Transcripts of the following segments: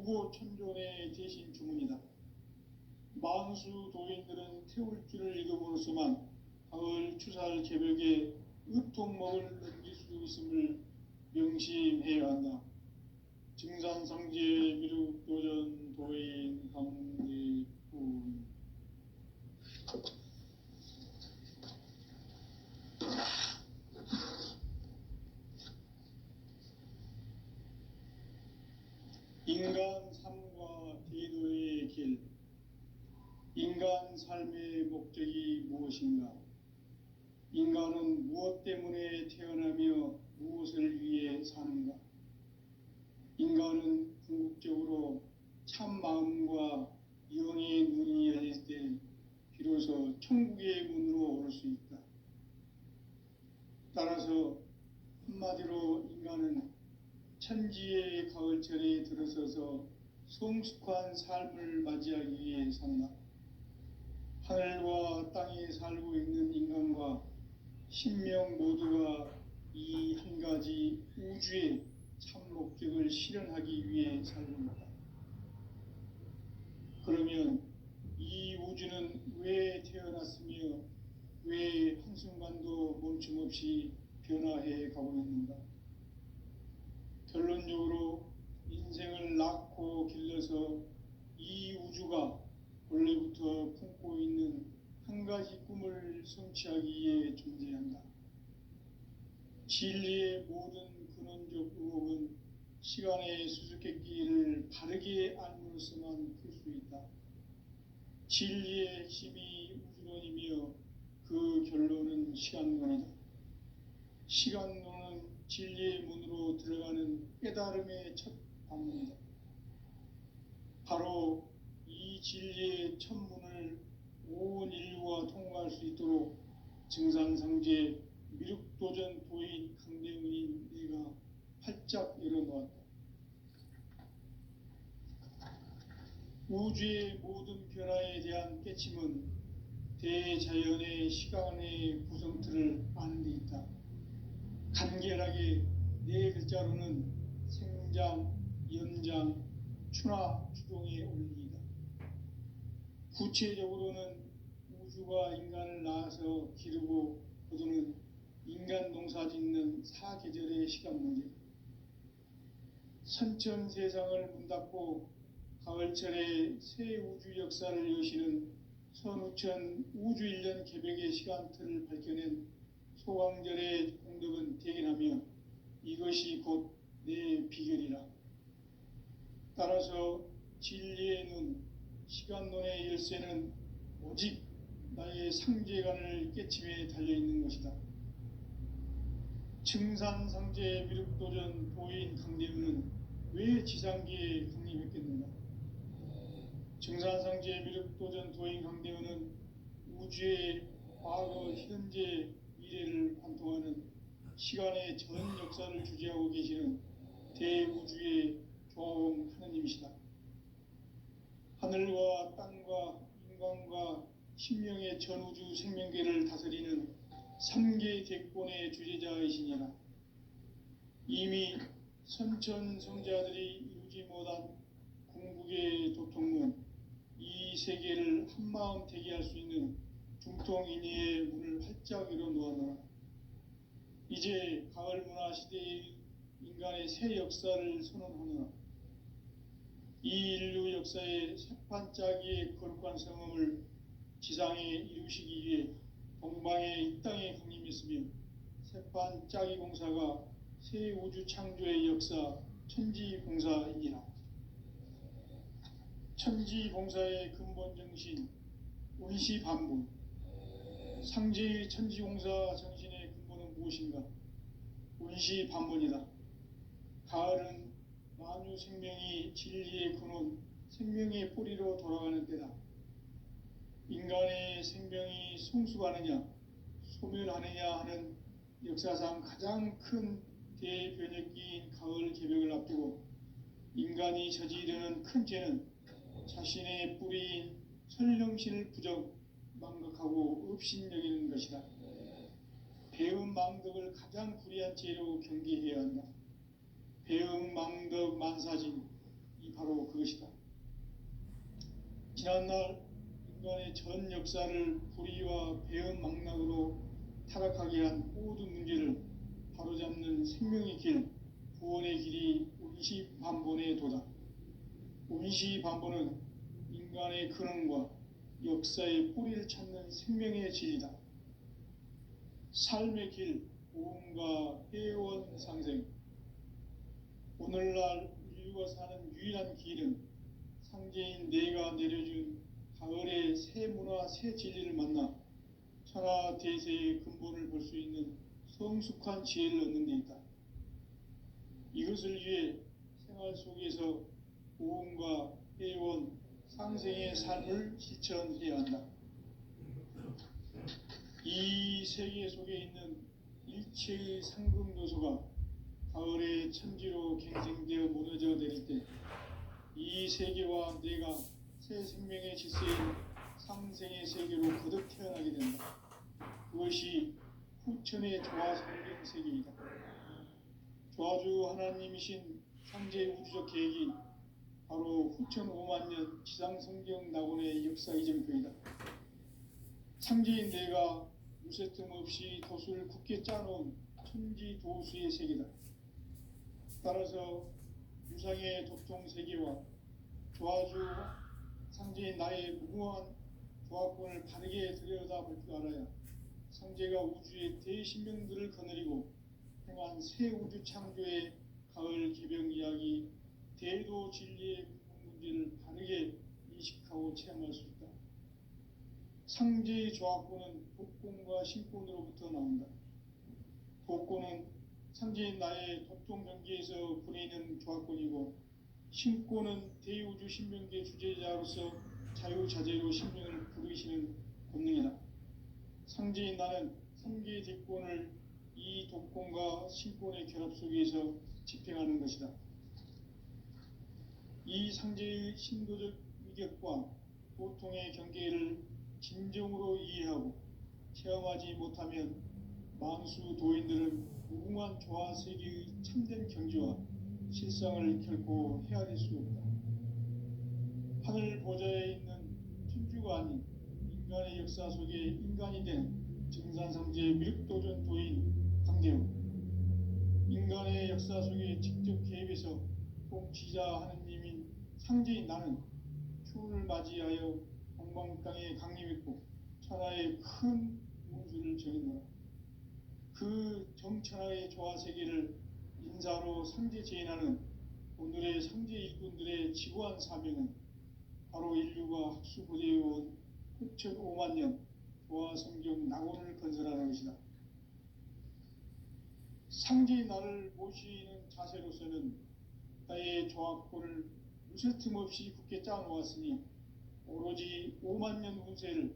유고천존의 대신 주문이다. 만수 도인들은 태울 줄을 읽음으로써만 가을 추살 개벽에 으통먹을 넘길 수 있음을 명심해야 한다. 증산상제 미륵도전 도인 강대군. 인간 삶과 대도의 길. 인간 삶의 목적이 무엇인가? 인간은 무엇 때문에 태어나며 무엇을 위해 사는가? 인간은 궁극적으로 참 마음과 영의 눈이 열릴 때 비로소 천국의 문으로 오를 수 있다. 따라서 한마디로 인간은 천지의 가을철에 들어서서 성숙한 삶을 맞이하기 위해 산다. 하늘과 땅에 살고 있는 인간과 신명 모두가 이 한 가지 우주의 참 목적을 실현하기 위해 살고 있다. 그러면 이 우주는 왜 태어났으며 왜 한순간도 멈춤없이 변화해 가고 있는가? 결론적으로 인생을 낳고 길러서 이 우주가 원래부터 품고 있는 한 가지 꿈을 성취하기 위해 존재한다. 진리의 모든 근원적 의혹은 시간의 수수께끼를 바르게 알므로써만 풀 수 있다. 진리의 핵심이 우주론이며 그 결론은 시간론이다. 시간론은 진리의 문으로 들어가는 깨달음의 첫 방문이다. 바로 이 진리의 첫 문을 온 인류가 통과할 수 있도록 증산상제 미륵도전 도인 강대훈인 내가 활짝 열어놓았다. 우주의 모든 변화에 대한 깨침은 대자연의 시간의 구성틀을 아는 데 있다. 간결하게 네 글자로는 생장, 연장, 추나 추동의 원리이다. 구체적으로는 우주가 인간을 낳아서 기르고 거두는 인간 농사 짓는 사계절의 시간 문제. 선천 세상을 문 닫고 가을철에 새 우주 역사를 여시는 선우천 우주 1년 개벽의 시간틀을 밝혀낸 소강절의 공덕은 대견하며 이것이 곧 내 비결이라. 따라서 진리의 눈, 시간론의 열쇠는 오직 나의 상제관을 깨침에 달려있는 것이다. 증산상제 미륵도전 도인 강대훈은 왜 지상계에 강림했겠는가? 증산상제 미륵도전 도인 강대훈은 우주의 과거, 현재, 미래를 관통하는 시간의 전 역사를 주재하고 계시는 대우주의 조화원 하느님이시다. 하늘과 땅과 인간과 신명의 전우주 생명계를 다스리는 3계 객본의 주제자이시니라. 이미 선천성자들이 이루지 못한 궁극의 도통문, 이 세계를 한마음 되게 할 수 있는 중통인의의 문을 활짝 열어놓아노라. 이제 가을 문화 시대의 인간의 새 역사를 선언하노라. 이 인류 역사의 새판짜기의 거룩한 성음을 지상에 이루시기 위해 동방의 이 땅에 강림했으며 새판짜기 공사가 새 우주 창조의 역사 천지봉사이니라. 천지봉사의 근본 정신 운시반분. 상제의 천지공사 정신의 근본은 무엇인가? 운시반분이다. 가을은 만유 생명이 진리의 근원, 생명의 뿌리로 돌아가는 때다. 인간의 생명이 성숙하느냐, 소멸하느냐 하는 역사상 가장 큰 대변혁기인 가을 개벽을 앞두고 인간이 저지르는 큰 죄는 자신의 뿌리인 설령신을 부정, 망각하고 업신여기는 것이다. 배음 망덕을 가장 불의한 죄로 경계해야 한다. 배음 망덕 만사진, 이 바로 그것이다. 것이다. 지난날 인간의 전 역사를 불의와 배은망락으로 타락하게 한 모든 문제를 바로잡는 생명의 길, 구원의 길이 운시반본의 도다. 운시반본은 인간의 근원과 역사의 뿌리를 찾는 생명의 진리다. 삶의 길, 보험과 회원 상생. 오늘날 인류가 사는 유일한 길은 상제인 내가 내려준 가을의 새 문화, 새 진리를 만나 천하 대세의 근본을 볼 수 있는 성숙한 지혜를 얻는 데 있다. 이것을 위해 생활 속에서 보험과 회원, 상생의 삶을 실천해야 한다. 이 세계 속에 있는 일체의 상급 요소가 가을의 천지로 갱생되어 무너져 내릴 때 이 세계와 내가 새 생명의 질서인 상생의 세계로 거듭 태어나게 된다. 그것이 후천의 조화 성경 세계이다. 조화주 하나님이신 상제 우주적 계획이 바로 후천 5만 년 지상 성경 낙원의 역사 이정표이다. 상제인 내가 무쇠틈 없이 돛을 굳게 짜놓은 천지 도수의 세계다. 따라서 유상의 도통 세계와 조화주 상제인 나의 무궁한 조화권을 바르게 들여다볼 줄 알아야 상제가 우주의 대신명들을 거느리고 행한 새 우주 창조의 가을 개병 이야기, 대도 진리의 문제를 바르게 인식하고 체험할 수 있다. 상제의 조화권은 독권과 신권으로부터 나온다. 독권은 상제인 나의 독종 경계에서 부리는 조화권이고, 신권은 대우주 신명계 주제자로서 자유자재로 신명을 부르시는 권능이다. 상제인 나는 3개의 대권을 이 독권과 신권의 결합 속에서 집행하는 것이다. 이 상제의 신도적 위격과 보통의 경계를 진정으로 이해하고 체험하지 못하면 만수 도인들은 무궁한 조화 세계의 참된 경지와 실상을 결코 헤아릴 수 없다. 하늘 보좌에 있는 천주가 아닌 인간의 역사 속에 인간이 된 증산상제 미륵도전 도인 강대우, 인간의 역사 속에 직접 개입해서 통치자 하느님인 상제인 나는 추운을 맞이하여 동방땅에 강림했고 천하의 큰 운수를 정했노라. 그 정천하의 조화세계를 인사로 상제 제인하는 오늘의 상제 일꾼들의 지구한 사명은 바로 인류가 학수고대해온 후천 5만 년 조화성경 낙원을 건설하는 것이다. 상제의 나를 모시는 자세로서는 나의 조화권을 무쇠틈 없이 굳게 짜놓았으니 오로지 5만 년 운세를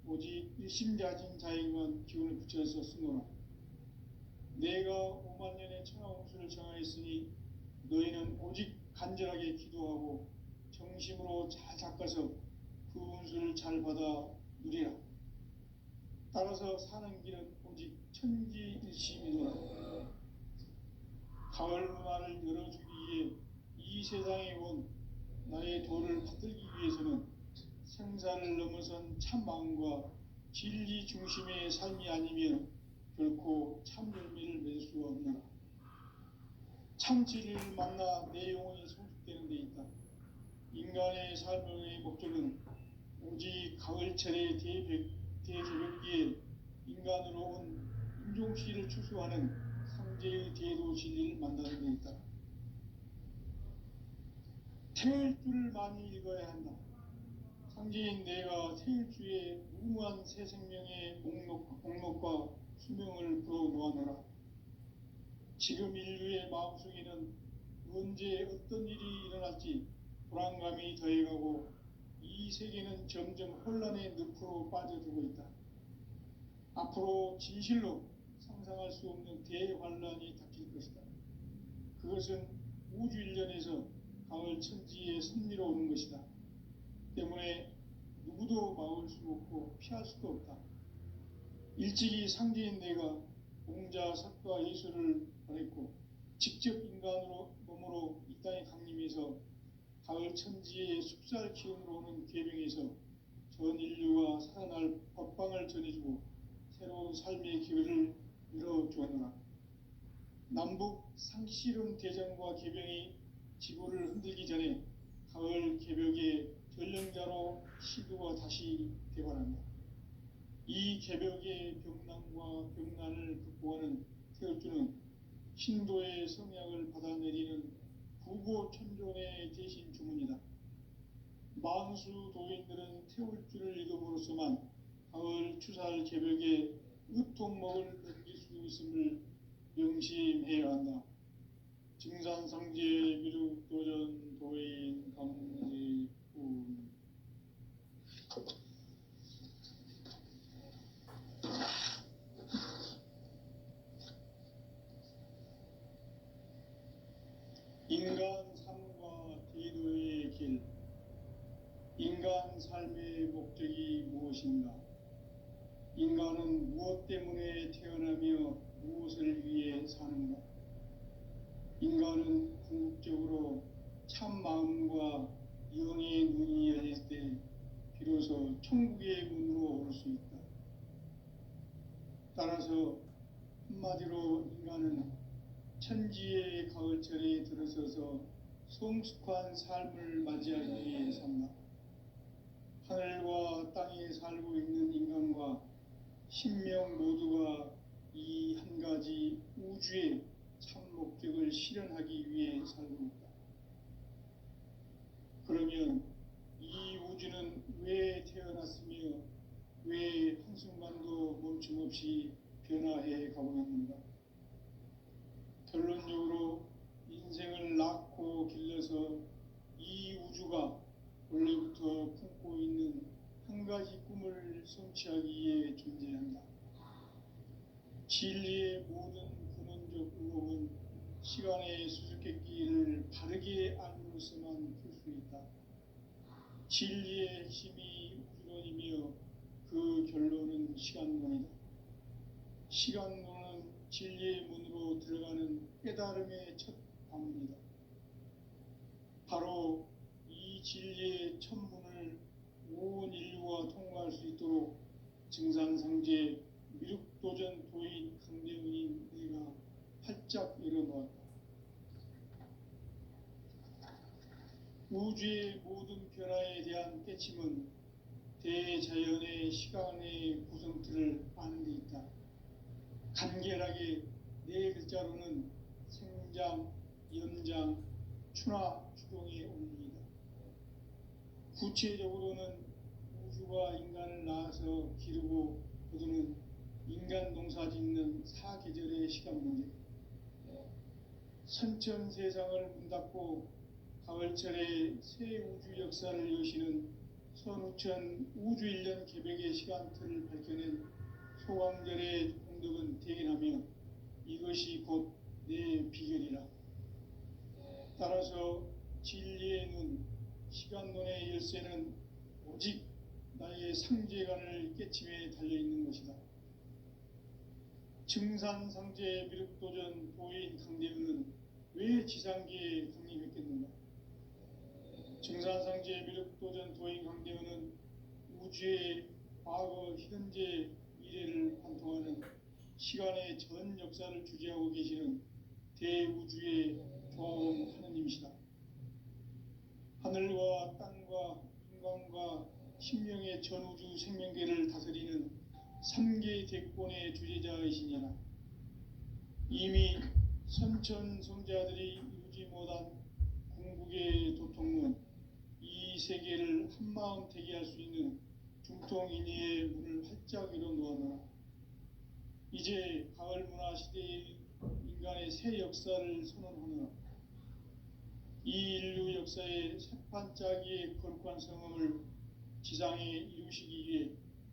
오직 일심자진 자에게만 기운을 붙여서 쓰노라. 내가 5만 년의 천하 운수를 정하였으니 너희는 오직 간절하게 기도하고 정심으로 잘 닦아서 그 운수를 잘 받아 누리라. 따라서 사는 길은 오직 천지일심이노라. 가을 문화를 열어주기 위해 이 세상에 온 나의 도를 받들기 위해서는 생사를 넘어선 참 마음과 진리 중심의 삶이 아니면 결코 참 열매를 맺을 수가 없노라. 참 진리를 만나 내 영혼이 성숙되는 데 있다. 인간의 삶의 목적은 오직 가을철의 대개벽기에 인간으로 온 인종씨를 추수하는 상제의 대도 진리를 만나는 데 있다. 태일주를 많이 읽어야 한다. 상제인 내가 태일주의 무궁한 새 생명의 목록과 수명을 불어놓아노라. 지금 인류의 마음속에는 언제 어떤 일이 일어날지 불안감이 더해가고 이 세계는 점점 혼란의 늪으로 빠져들고 있다. 앞으로 진실로 상상할 수 없는 대환란이 닥칠 것이다. 그것은 우주 일련에서 가을 천지에 섭리로 오는 것이다. 때문에 누구도 막을 수 없고 피할 수도 없다. 일찍이 상제인 내가 공자, 석가, 예수를 보냈고 직접 인간으로 몸으로 이 땅에 강림해서 가을 천지의 숲살 기운으로 오는 계명에서 전 인류가 살아날 법방을 전해주고 새로운 삶의 기회를 열어주었노라. 남북 상씨름 대전과 개병이 지구를 흔들기 전에 가을 개벽의 전령자로 시도가 다시 되관한다. 이 개벽의 병난과 병난을 극복하는 태울주는 신도의 성약을 받아내리는 부고천존의 대신 주문이다. 만수 도인들은 태울주를 읽음으로써만 가을 추살 개벽의 으통목을 넘길 수 있음을 명심해야 한다. 증산상제 미륵도전 도인 강제군. 인간 삶과 대도의 길. 인간 삶의 목적이 무엇인가? 인간은 무엇 때문에 태어나며 무엇을 위해 사는가? 인간은 궁극적으로 참 마음과 영의 눈이 열릴 때 비로소 천국의 문으로 올 수 있다. 따라서 한마디로 인간은 천지의 가을철에 들어서서 성숙한 삶을 맞이하기 위해 산다. 하늘과 땅에 살고 있는 인간과 신명 모두가 이 한 가지 우주의 참 목적을 실현하기 위해 살고 있다. 그러면 이 우주는 왜 태어났으며 왜 한순간도 멈춤없이 변화해 가고 있는가? 결론적으로 인생을 낳고 길러서 이 우주가 원래부터 품고 있는 한 가지 꿈을 성취하기 위해 존재한다. 진리의 모든 근원적 의혹은 시간의 수수께끼를 바르게 알므로서만 풀 수 있다. 진리의 핵심이 우주론이며 그 결론은 시간론이다. 시간론은 진리의 문으로 들어가는 깨달음의 첫 방문이다. 바로 이 진리의 첫 문을 온 인류가 통과할 수 있도록 증산상제 미륵도전 도인 강대훈인 내가 활짝 열어놓았다. 우주의 모든 변화에 대한 깨침은 대자연의 시간의 구성틀을 아는 데 있다. 간결하게 네 글자로는 생장, 연장, 추나 추동의 원리이다. 구체적으로는 우주가 인간을 낳아서 기르고 거두는 인간 농사 짓는 사계절의 시간 문제. 선천 세상을 문 닫고 가을철에 새 우주 역사를 여시는 선우천 우주 1년 개벽의 시간틀을 밝혀낸 소강절의 공덕은 대견하며 이것이 곧 내 비결이라. 따라서 진리의 눈, 시간론의 열쇠는 오직 나의 상제관을 깨침에 달려있는 것이다. 증산상제 미륵도전 도인 강대훈은 왜 지상계에 강림했겠는가? 증산상제 미륵도전 도인 강대훈은 우주의 과거, 현재, 미래를 관통하는 시간의 전 역사를 주재하고 계시는 대우주의 조화로운 하느님이시다. 하늘과 땅과 인간과 신명의 전우주 생명계를 다스리는 3개 대권의 주제자이시니라. 이미 선천 성자들이 이루지 못한 궁극의 도통문, 이 세계를 한마음 되게 할 수 있는 중통인의의 문을 활짝 열어놓아노라. 이제 가을 문화 시대의 인간의 새 역사를 선언하노라. 이 인류 역사의 새판짜기의 거룩한 성음을 지상에 이루시기 위해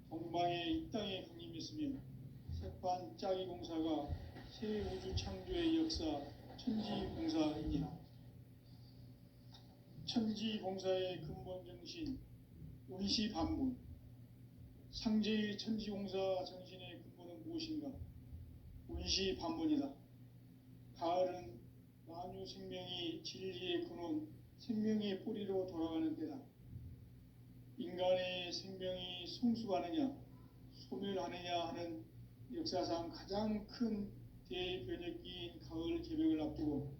동방의 이 땅에 강림했으며 새판짜기 공사가 새 우주 창조의 역사 천지봉사이니라. 천지봉사의 근본 정신 운시반문. 상제의 천지공사 정신의 근본은 무엇인가? 운시반문이다. 가을은 만유 생명이 진리의 근원 생명의 뿌리로 돌아가는 때다. 인간의 생명이 성숙하느냐 소멸하느냐 하는 역사상 가장 큰 대변혁기인 가을 개벽을 앞두고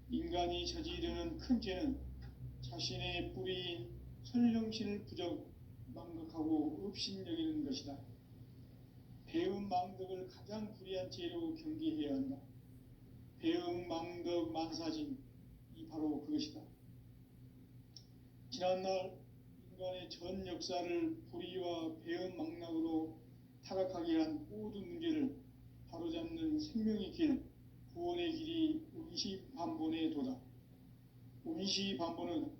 인간이 저지르는 큰 죄는 자신의 뿌리인 선령신을 망각하고 업신여기는 것이다. 배은망덕을 가장 불의한 죄로 경계해야 한다. 배은망덕 만사진 이 바로 그것이다. 지난날 인간의 전 역사를 불의와 배은망락으로 타락하게 한 모든 문제를 바로잡는 생명의 길, 구원의 길이 운시반본의 도다. 운시반본은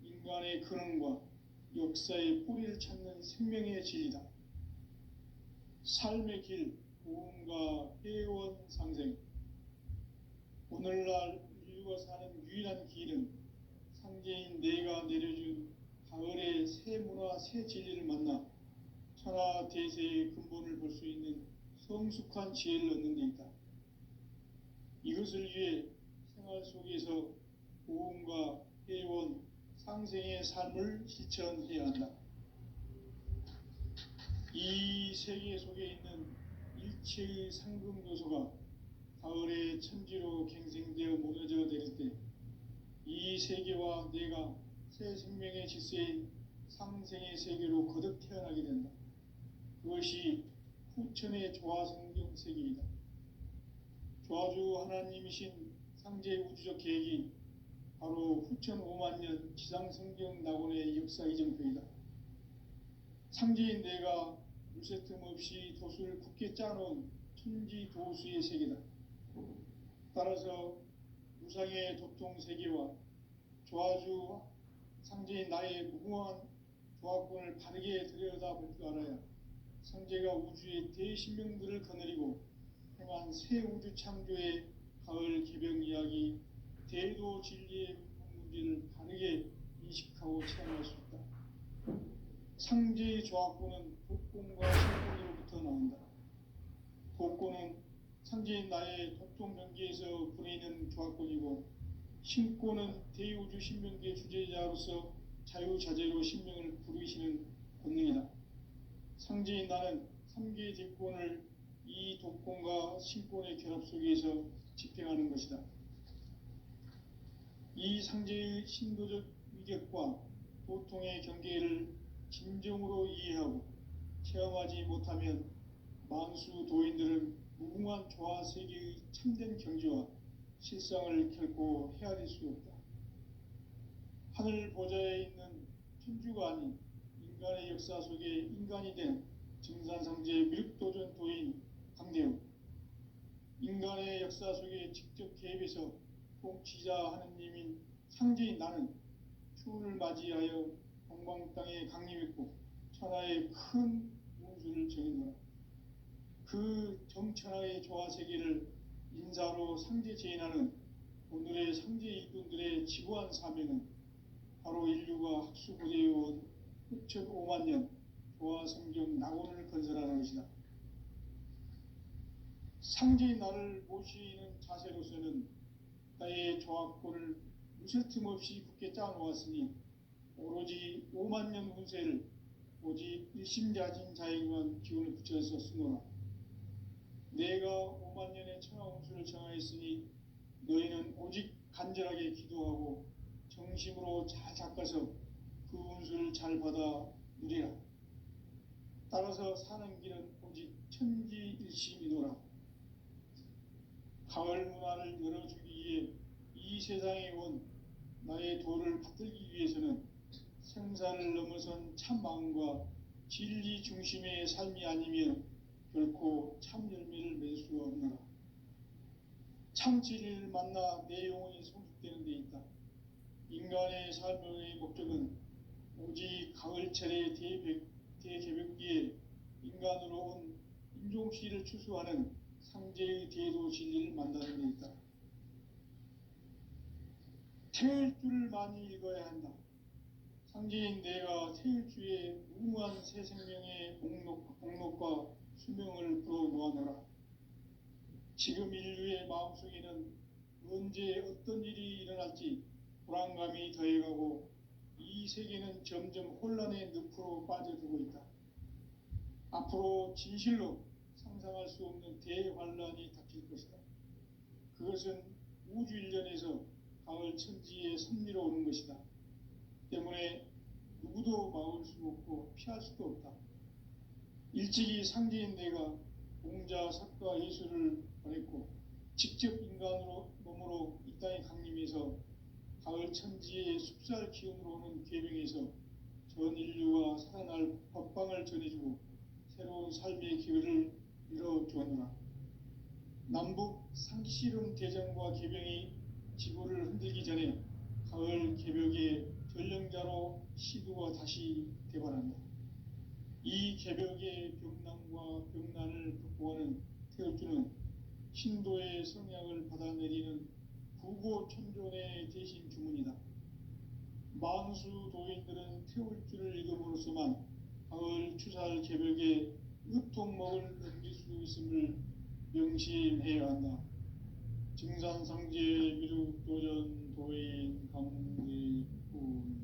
인간의 근원과 역사의 뿌리를 찾는 생명의 진리다. 삶의 길, 고음과 회원 상생. 오늘날 인류가 사는 유일한 길은 상제인 내가 내려준 가을의 새 문화, 새 진리를 만나 천하 대세의 근본을 볼 수 있는 성숙한 지혜를 얻는 데 있다. 이것을 위해 생활 속에서 고음과 회원, 상생의 삶을 실천해야 한다. 이 세계 속에 있는 일체의 상금 요소가 가을의 천지로 갱생되어 무너져 내릴 때 이 세계와 내가 새 생명의 질서인 상생의 세계로 거듭 태어나게 된다. 그것이 후천의 조화성경 세계이다. 조화주 하나님이신 상제 우주적 계획이 바로 후천 5만 년 지상성경 낙원의 역사 이정표이다. 상제인 내가 물새 틈 없이 도수를 굳게 짜놓은 천지 도수의 세계다. 따라서 무상의 도통 세계와 조화주 상제인 나의 무궁한 조화권을 바르게 들여다볼 줄 알아야 상제가 우주의 대신명들을 거느리고 행한 새 우주 창조의 가을 개벽 이야기, 대도 진리의 문제를 바르게 인식하고 체험할 수 있다. 상제의 조화권은 독권과 신권으로부터 나온다. 독권은 상제인 나의 도통 경계에서 부리는 조화권이고, 신권은 대우주 신명계 주제자로서 자유자재로 신명을 부르시는 권능이다. 상제인 나는 3개의 대권을 이 독권과 신권의 결합 속에서 집행하는 것이다. 이 상제의 신도적 위격과 도통의 경계를 진정으로 이해하고 체험하지 못하면 만수 도인들은 무궁한 조화 세계의 참된 경지와 실상을 결코 헤아릴 수 없다. 하늘 보좌에 있는 천주가 아닌 인간의 역사 속에 인간이 된 증산상제 밀도전 도인 강대우, 인간의 역사 속에 직접 개입해서 통치자 하느님인 상제인 나는 추운을 맞이하여 동방 땅에 강림했고 천하의 큰 운수를 정해놓아 그 정천하의 조화 세계를 인사로 상제 제인하는 오늘의 상제 일꾼들의 지구한 사명은 바로 인류가 학수고대해온 6,5만 년 조화 성경 낙원을 건설하는 것이다. 상제인 나를 모시는 자세로서는 나의 조화권을 무쇠틈 없이 굳게 짜놓았으니 오로지 5만 년 운세를 오직 일심자진 자에게만 기운을 붙여서 쓰노라. 내가 5만 년의 천하 운수를 정하였으니 너희는 오직 간절하게 기도하고 정심으로 잘 닦아서 그 운수를 잘 받아 누리라. 따라서 사는 길은 오직 천지일심이노라. 가을 문화를 열어주기 위해 이 세상에 온 나의 도를 받들기 위해서는 생사를 넘어선 참 마음과 진리 중심의 삶이 아니면 결코 참 열매를 맺을 수 없노라. 참 진리를 만나 내 영혼이 성숙되는 데 있다. 인간의 삶의 목적은 오직 가을철의 대개벽기에 인간으로 온 인종시를 추수하는 상제의 대도 진리를 만나는 데 있다. 태일주를 많이 읽어야 한다. 상제인 내가 태일주의 무궁한 새 생명의 목록과 수명을 불어 모아놓으라. 지금 인류의 마음속에는 언제 어떤 일이 일어날지 불안감이 더해가고 이 세계는 점점 혼란의 늪으로 빠져들고 있다. 앞으로 진실로 상상할 수 없는 대환란이 닥칠 것이다. 그것은 우주 일련에서 가을 천지의 섭리로 오는 것이다. 때문에 누구도 막을 수 없고 피할 수도 없다. 일찍이 상제인 내가 공자, 석가, 예수를 보냈고 직접 인간으로 몸으로 이 땅에 강림해서 가을 천지의 숲살 기운으로 오는 계명에서 전 인류가 살아날 법방을 전해주고 새로운 삶의 기회를 열어주었노라. 남북 상씨름 대전과 계병이 지구를 흔들기 전에 가을 개벽의 전령자로 시두가 다시 대발한다. 이 개벽의 병난과 병난을 극복하는 태울주는 신도의 성약을 받아내리는 부고천존의 대신 주문이다. 만수 도인들은 태울주를 읽음으로써만 가을 추살 개벽의 으통목을 넘길 수 있음을 명심해야 한다. 증산상제 미륵도전 도인 강대군.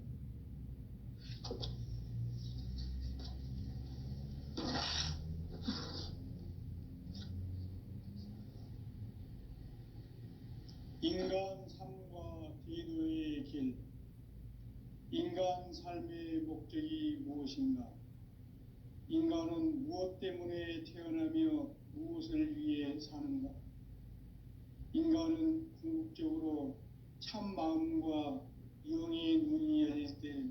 인간 삶과 기도의 길. 인간 삶의 목적이 무엇인가? 인간은 무엇 때문에 태어나며 무엇을 위해 사는가? 인간은 궁극적으로 참 마음과 영의 눈이 열릴 때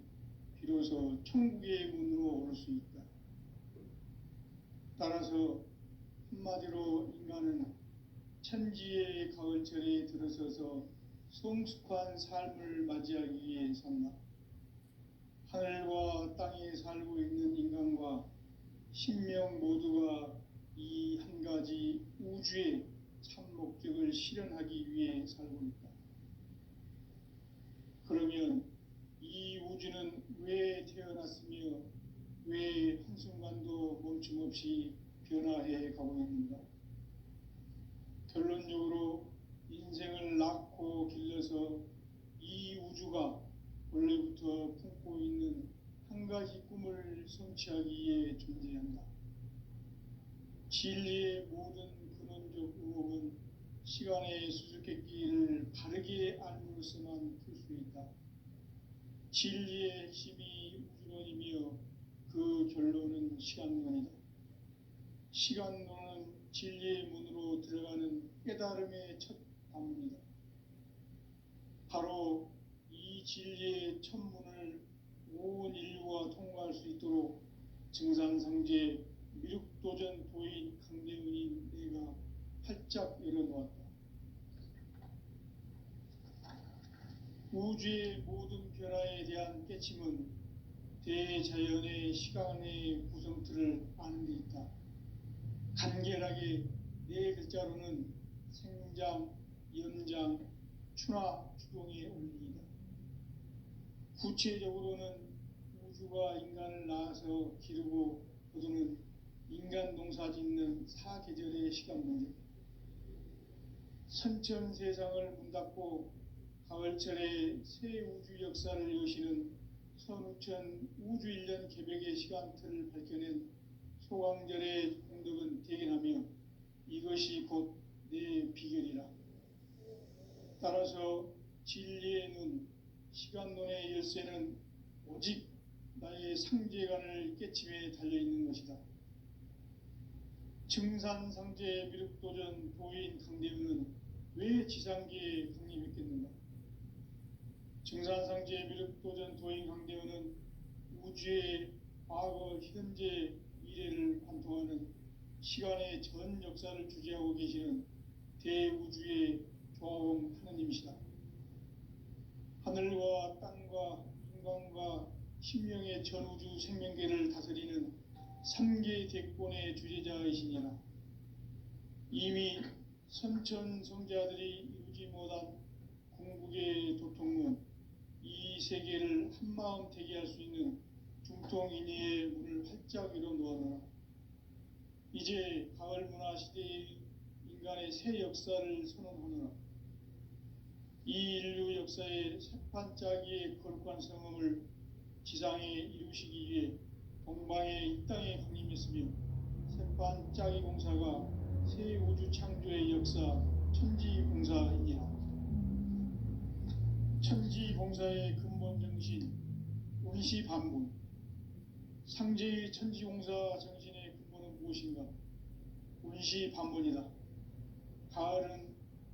비로소 천국의 문으로 올 수 있다. 따라서 한마디로 인간은 천지의 가을철에 들어서서 성숙한 삶을 맞이하기 위해 산다. 하늘과 땅에 살고 있는 인간과 신명 모두가 이 한 가지 우주의 참 목적을 실현하기 위해 살고 있다. 그러면 이 우주는 왜 태어났으며 왜 한순간도 멈춤없이 변화해 가고 있는가? 결론적으로 인생을 낳고 길러서 이 우주가 원래부터 품고 있는 한 가지 꿈을 성취하기 위해 존재한다. 진리의 모든 근원적 의혹은 시간의 수수께끼를 바르게 알므로서만 풀 수 있다. 진리의 핵심이 우주론이며 그 결론은 시간론이다. 시간론은 진리의 문으로 들어가는 깨달음의 첫 방문이다. 바로 이 진리의 첫 문을 온 인류가 통과할 수 있도록 증산상제 미륵도전 도인 강대훈인 내가 활짝 열어놓았다. 우주의 모든 변화에 대한 깨침은 대자연의 시간의 구성틀을 아는 데 있다. 간결하게 네 글자로는 생장, 연장, 추나 추동의 원리이다. 구체적으로는 우주가 인간을 낳아서 기르고 거두는 인간 농사 짓는 사계절의 시간 문제. 선천 세상을 문 닫고 가을철에 새 우주 역사를 여시는 선우천 우주 일년 개벽의 시간틀을 밝혀낸 소강절의 공덕은 대견하며 이것이 곧 내 비결이라. 따라서 진리의 눈, 시간론의 열쇠는 오직 나의 상제관을 깨침에 달려있는 것이다. 증산상제 미륵도전 도인 강대훈은 왜 지상계에 강림했겠는가? 증산상제 미륵도전 도인 강대훈은 우주의 과거, 현재, 미래를 관통하는 시간의 전 역사를 주재하고 계시는 대우주의 조화원 하느님이시다. 하늘과 땅과 인간과 신명의 전우주 생명계를 다스리는 3계 대권의 주제자이시니라. 이미 선천 성자들이 이루지 못한 궁극의 도통문, 이 세계를 한마음 되게 할 수 있는 중통인의의 문을 활짝 열어놓아라. 이제 가을 문화 시대의 인간의 새 역사를 선언하노라. 이 인류 역사의 새판짜기의 거룩한 성음을 지상에 이루시기 위해 동방의 이 땅에 강림했으며 새판짜기 공사가 새 우주 창조의 역사 천지봉사이니라. 천지봉사의 근본 정신 운시반분. 상제의 천지공사 정신의 근본은 무엇인가? 운시반분이다. 가을은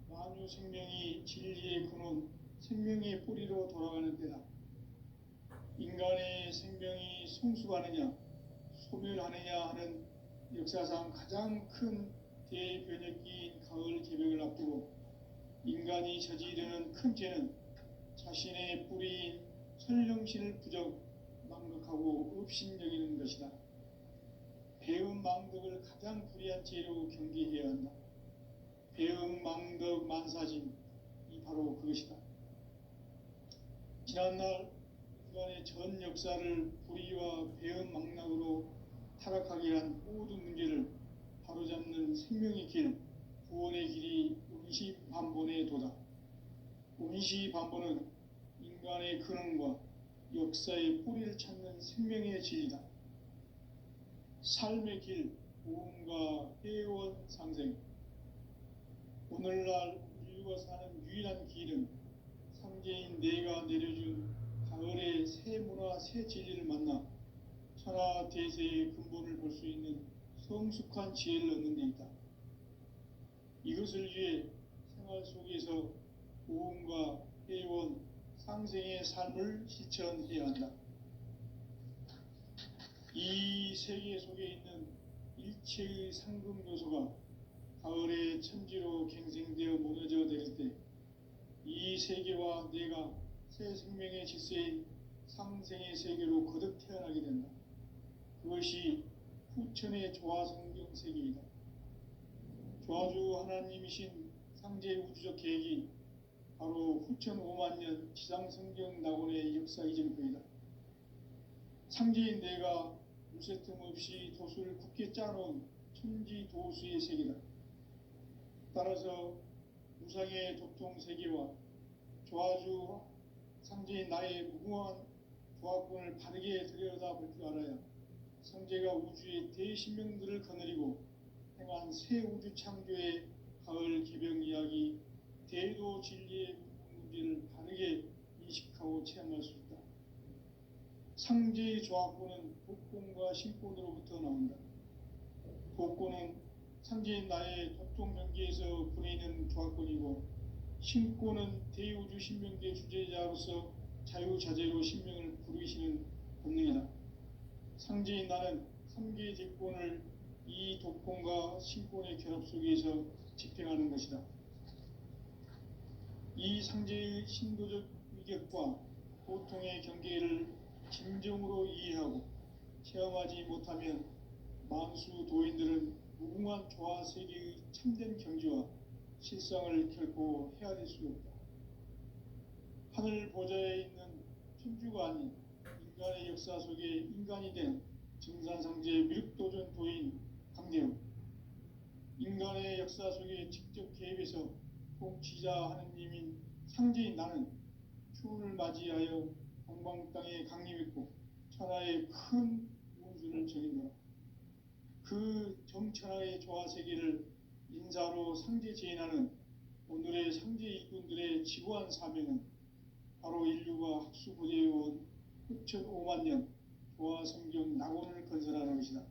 만유 생명이 진리의 근원, 생명의 뿌리로 돌아가는 때다. 인간의 생명이 성숙하느냐, 소멸하느냐 하는 역사상 가장 큰 대변혁기인 가을 개벽을 앞두고 인간이 저지르는 큰 죄는 자신의 뿌리인 설령신을 망각하고 업신여기는 것이다. 배은망덕을 가장 불의한 죄로 경계해야 한다. 배은망덕 만사진, 이 바로 그것이다. 지난날 인간의 전 역사를 불의와 배은망락으로 타락하게 한 모든 문제를 바로잡는 생명의 길, 구원의 길이 운시반본의 도다. 운시반본은 인간의 근원과 역사의 뿌리를 찾는 생명의 진리다. 삶의 길, 보험과 회원 상생. 오늘날 인류가 사는 유일한 길은 상제인 내가 내려준 가을의 새 문화, 새 진리를 만나 천하 대세의 근본을 볼 수 있는 성숙한 지혜를 얻는 데 있다. 이것을 위해 생활 속에서 보험과 회원, 상생의 삶을 실천해야 한다. 이 세계 속에 있는 일체의 상금 요소가 가을의 천지로 갱생되어 무너져 내릴 때 이 세계와 내가 새 생명의 질서인 상생의 세계로 거듭 태어나게 된다. 그것이 후천의 조화성경 세계이다. 조화주 하나님이신 상제 우주적 계획이 바로 후천 5만년 지상성경 낙원의 역사 이전표이다. 상제인 내가 무쇠 틈 없이 도수를 굳게 짜놓은 천지도수의 세계다. 따라서 무상의 도통 세계와 조화주 상제인 나의 무궁한 조화권을 바르게 들여다볼 줄 알아야 상제가 우주의 대신명들을 거느리고 행한 새 우주 창조의 가을 개벽 이야기, 대도 진리의 문제를 바르게 인식하고 체험할 수 있다. 상제의 조화권은 복권과 신권으로부터 나온다. 복권은 상제인 나의 도통 경계에서 부리는 조화권이고, 신권은 대우주 신명계 주제자로서 자유자재로 신명을 부르시는 본능이다. 상제인 나는 3개의 대권을 이 독권과 신권의 결합 속에서 집행하는 것이다. 이 상제의 신도적 위격과 고통의 경계를 진정으로 이해하고 체험하지 못하면 만수 도인들은 무궁한 조화 세계의 참된 경지와 실상을 결코 헤아릴 수 없다. 하늘 보좌에 있는 천주가 아닌 인간의 역사 속에 인간이 된 증산상제 미륵도전 도인 강대우, 인간의 역사 속에 직접 개입해서 통치자 하느님인 상제인 나는 추운을 맞이하여 동방 땅에 강림했고 천하의 큰 운수를 정인노라. 그 정천하의 조화세계를 인사로 상제 제인하는 오늘의 상제 일꾼들의 지구한 사명은 바로 인류가 학수고대해온 후천 5만년 조화성경 낙원을 건설하는 것이다.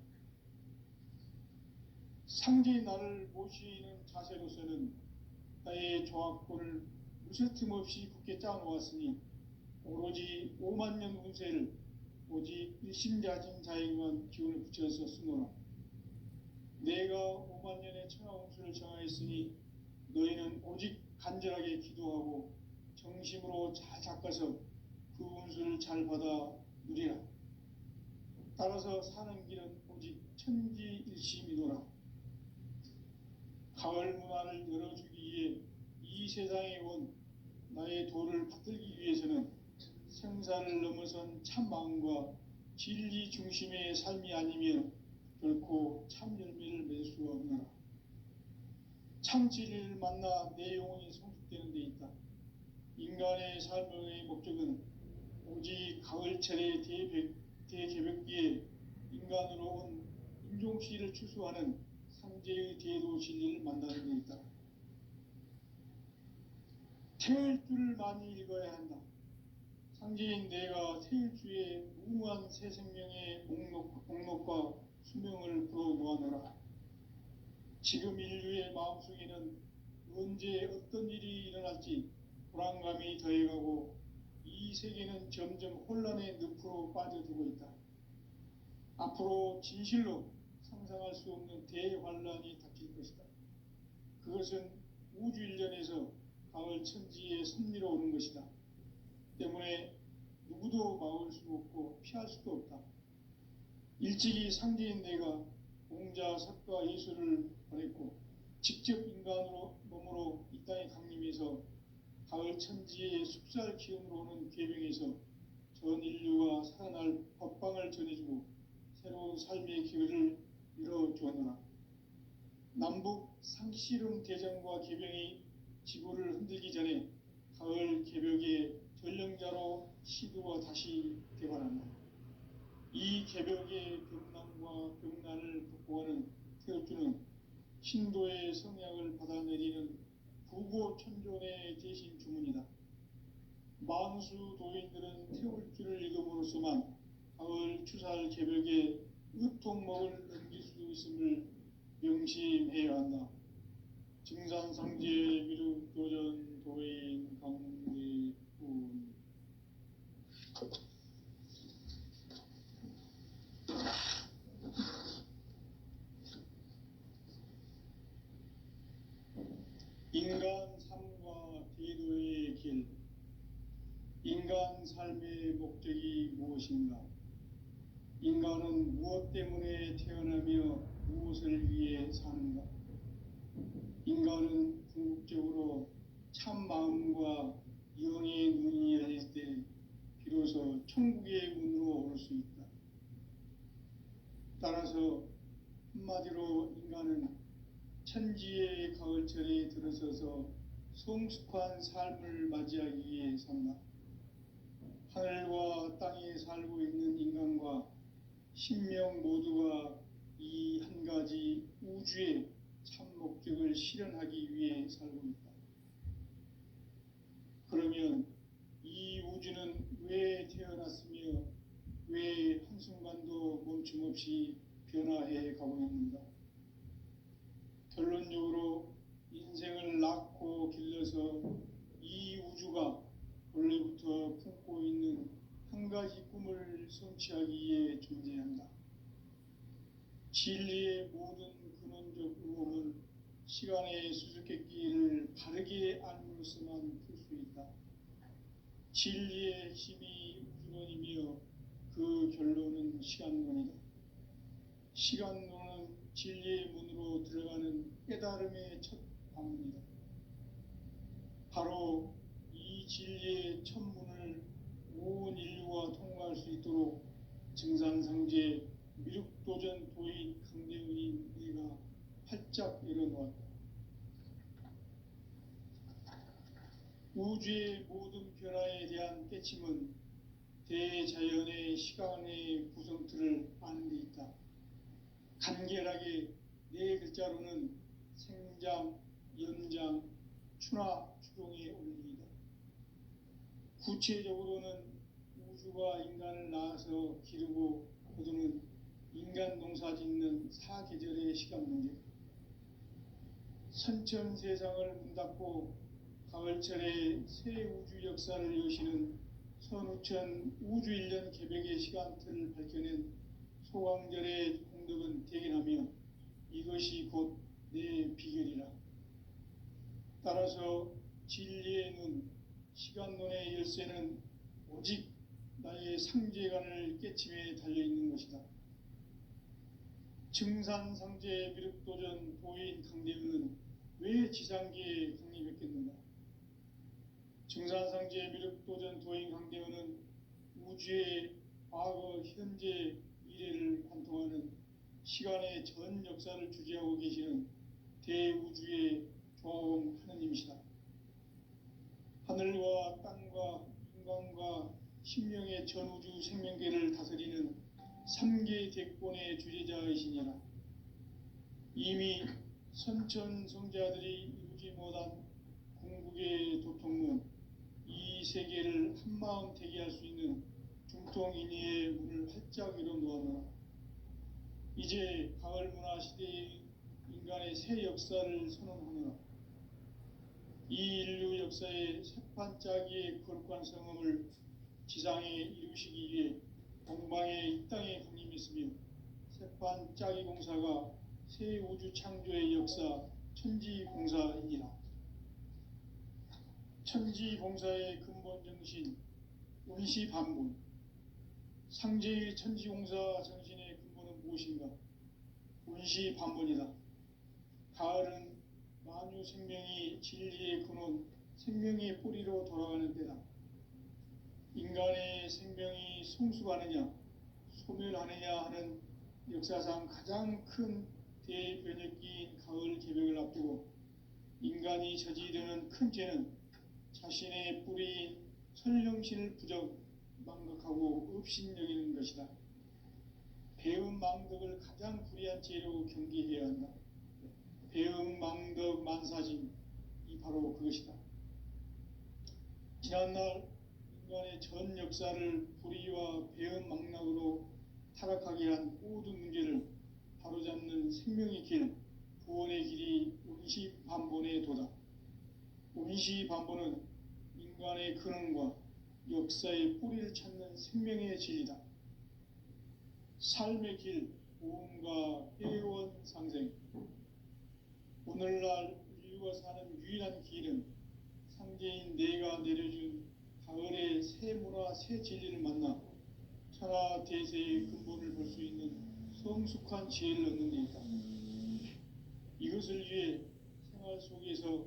상제의 나를 모시는 자세로서는 나의 조화권을 무쇠 틈 없이 굳게 짜놓았으니 오로지 5만년 운세를 오직 일심자진 자에게만 기운을 붙여서 쓰노라. 내가 5만년의 천하운수를 정하였으니 너희는 오직 간절하게 기도하고 정심으로 잘 닦아서 그 운수를 잘 받아 누리라. 따라서 사는 길은 오직 천지일심이노라. 가을 문화를 열어주기 위해 이 세상에 온 나의 도를 받들기 위해서는 생사를 넘어선 참 마음과 진리 중심의 삶이 아니면 결코 참 열매를 맺을 수가 없노라. 참 진리를 만나 내 영혼이 성숙되는 데 있다. 인간의 삶의 목적은 오직 가을철의 대개벽기에 인간으로 온 인종시를 추수하는 상제의 대도 진리를 만나는 데 있다. 태일 줄을 많이 읽어야 한다. 상제인 내가 태일주의 무모한 새 생명의 목록과 수명을 풀어 놓아노라. 지금 인류의 마음속에는 언제 어떤 일이 일어날지 불안감이 더해가고 이 세계는 점점 혼란의 늪으로 빠져들고 있다. 앞으로 진실로 상상할 수 없는 대환란이 닥칠 것이다. 그것은 우주 일련에서 가을 천지에 섭리로 오는 것이다. 때문에 누구도 막을 수 없고 피할 수도 없다. 일찍이 상제인 내가 공자, 석가, 예수를 보냈고 직접 인간으로 몸으로 이 땅에 강림해서 가을 천지의 숲살 기운으로 오는 계명에서 전 인류가 살아날 법방을 전해주고 새로운 삶의 기회를 열어주었노라. 남북 상씨름 대전과 계병이 지구를 흔들기 전에 가을 개벽의 전령자로 시도가 다시 개발한다. 이 개벽의 병난과 병난을 극복하는 태엽주는 신도의 성약을 받아내리는 부고천존의 대신 주문이다. 만수 도인들은 태울주를 읽음으로써만 가을 추살 개벽의 으통목을 넘길 수 있음을 명심해야 한다. 증산상제 미륵도전 도인 강대군. 인간 삶과 대도의 길. 인간 삶의 목적이 무엇인가? 인간은 무엇 때문에 태어나며 무엇을 위해 사는가? 인간은 궁극적으로 참 마음과 영의 눈이 열릴 때 비로소 천국의 문으로 올 수 있다. 따라서 한마디로 인간은 천지의 가을철에 들어서서 성숙한 삶을 맞이하기 위해 산다. 하늘과 땅에 살고 있는 인간과 신명 모두가 이 한 가지 우주의 참 목적을 실현하기 위해 살고 있다. 그러면 이 우주는 왜 태어났으며 왜 한순간도 멈춤없이 변화해 가고 있는가? 결론적으로 인생을 낳고 길러서 이 우주가 원래부터 품고 있는 한 가지 꿈을 성취하기 위해 존재한다. 진리의 모든 근원적 의혹은 시간의 수수께끼를 바르게 알므로서만 풀 수 있다. 진리의 핵심이 우주론이며 그 결론은 시간론이다. 시간론은 진리의 문으로 들어가는 깨달음의 첫 방문이다. 바로 이 진리의 첫 문을 온 인류가 통과할 수 있도록 증산상제 미륵도전 도인 강대훈이 내가 활짝 열어놓았다. 우주의 모든 변화에 대한 깨침은 대자연의 시간의 구성틀을 아는 데 있다. 간결하게 네 글자로는 생장, 연장, 추나 추동의 원리이다. 구체적으로는 우주가 인간을 낳아서 기르고 거두는 인간 농사 짓는 사계절의 시간 문제. 선천 세상을 문 닫고 가을철에 새 우주 역사를 여시는 선우천 우주 일년 개벽의 시간틀을 밝혀낸 소강절의 공덕은 대견하며 이것이 곧 내 비결이라. 따라서 진리의 눈, 시간론의 열쇠는 오직 나의 상제관을 깨침에 달려있는 것이다. 증산상제 미륵도전 도인 강대훈은 왜 지상계에 강림했겠는가? 증산상제 미륵도전 도인 강대훈은 우주의 과거, 현재, 미래를 관통하는 시간의 전 역사를 주재하고 계시는 대우주의 조음 하느님이시다. 하늘과 땅과 인간과 신명의 전우주 생명계를 다스리는 3계 대권의 주재자이시니라. 이미 선천성자들이 이루지 못한 궁극의 도통문, 이 세계를 한마음 되게 할 수 있는 중통인의의 문을 활짝 열어놓았노라. 이제 가을 문화 시대의 인간의 새 역사를 선언하노라. 이 인류 역사의 새판짜기의 거룩한 성음을 지상에 이루시기 위해 동방의 이 땅에 강림했으며, 새판짜기 공사가 새 우주 창조의 역사 천지공사이니라. 천지공사의 근본 정신, 운시반분. 상제의 천지공사 정신의 근본은 무엇인가? 운시반분이다. 가을은 만유 생명이 진리의 근원, 생명의 뿌리로 돌아가는 때다. 인간의 생명이 성숙하느냐, 소멸하느냐 하는 역사상 가장 큰 대변혁기인 가을 개벽을 앞두고 인간이 저지르는 큰 죄는 자신의 뿌리인 설령신을 망각하고 업신여기는 것이다. 배은망덕을 가장 불의한 죄로 경계해야 한다. 배은망덕 만사짐, 이 바로 그것이다. 지난날 인간의 전 역사를 불의와 배은망락으로 타락하게 한 모든 문제를 바로잡는 생명의 길, 구원의 길이 운시반본의 도다. 운시반본은 인간의 근원과 역사의 뿌리를 찾는 생명의 진리다. 삶의 길, 오음과 회원 상생. 오늘날 인류가 사는 유일한 길은 상제인 내가 내려준 가을의 새 문화, 새 진리를 만나 천하 대세의 근본을 볼 수 있는 성숙한 지혜를 얻는 데 있다. 이것을 위해 생활 속에서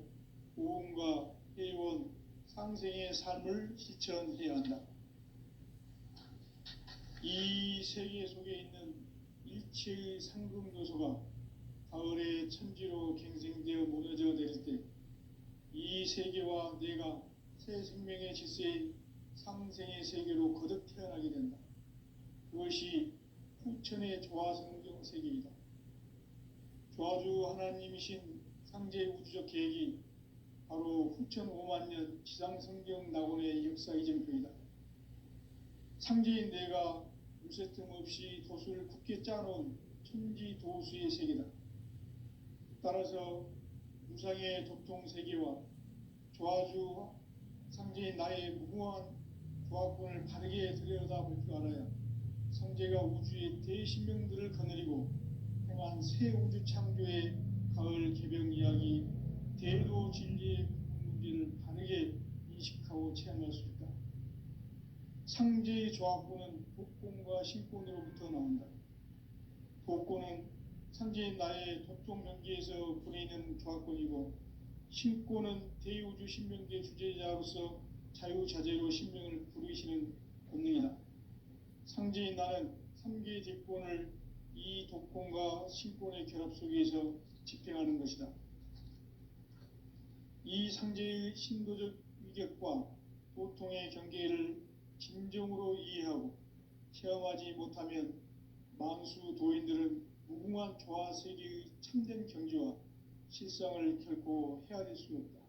오음과 회원, 상생의 삶을 실천해야 한다. 이 세계 속에 있는 일체의 상금 요소가 가을의 천지로 갱생되어 무너져 내릴 때 이 세계와 내가 새 생명의 질서의 상생의 세계로 거듭 태어나게 된다. 그것이 후천의 조화성경 세계이다. 조화주 하나님이신 상제의 우주적 계획이 바로 후천 5만 년 지상성경 낙원의 역사 이정표이다. 상제인 내가 무쇠 틈 없이 도수를 굳게 짜놓은 천지 도수의 세계다. 따라서 무상의 도통 세계와 조화주 상제인 나의 무궁한 조화권을 바르게 들여다볼 줄 알아야 상제가 우주의 대신명들을 거느리고 행한 새 우주 창조의 가을 개벽 이야기, 대도 진리의 문제를 바르게 인식하고 체험할 수 있다. 상제의 조화권은 독권과 신권으로부터 나온다. 독권은 상제인 나의 도통 경계에서 부리는 조화권이고, 신권은 대우주 신명계 주제자로서 자유자재로 신명을 부르시는 권능이다. 상제인 나는 3계 대권을 이 독권과 신권의 결합 속에서 집행하는 것이다. 이 상제의 신도적 위격과 도통의 경계를 진정으로 이해하고 체험하지 못하면 만수 도인들은 무궁한 조화세계의 참된 경지와 실상을 결코 헤아릴 수 없다.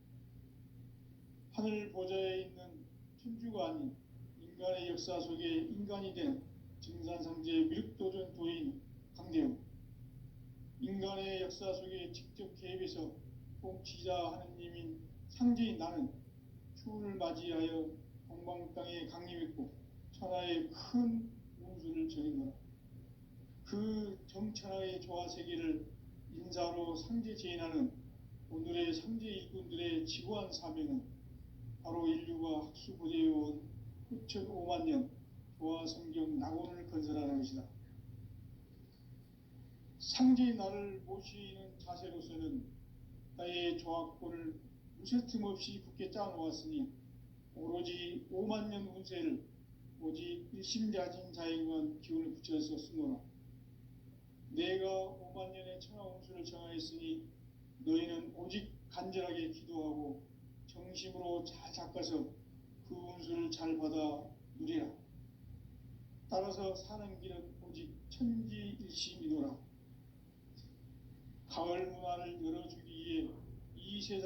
하늘 보좌에 있는 천주가 아닌 인간의 역사 속에 인간이 된 증산상제의 미륵도전 도인 강대웅, 인간의 역사 속에 직접 개입해서 통치자 하느님인 상제인 나는 추운을 맞이하여 동방 땅에 강림했고 천하의 큰 운수를 전했노라. 그 정천하의 조화세계를 인사로 상제 제인하는 오늘의 상제 일꾼들의 지고한 사명은 바로 인류가 학수고대해온 후천 5만 년 조화성경 낙원을 건설하는 것이다. 상제의 나를 모시는 자세로서는 나의 조화권을 무쇠 틈 없이 굳게 짜놓았으니 오로지 5만 년 운세를 오직 일심자진 자에게만 기운을 붙여서 쓰노라. 내가 5만 년의 천하 운수를 정하였으니 너희는 오직 간절하게 기도하고 정심으로 잘 닦아서 그 운수를 잘 받아 누리라. 따라서 사는 길은 오직 천지일심이노라. 가을 문화를 열어주기 위해 이 세상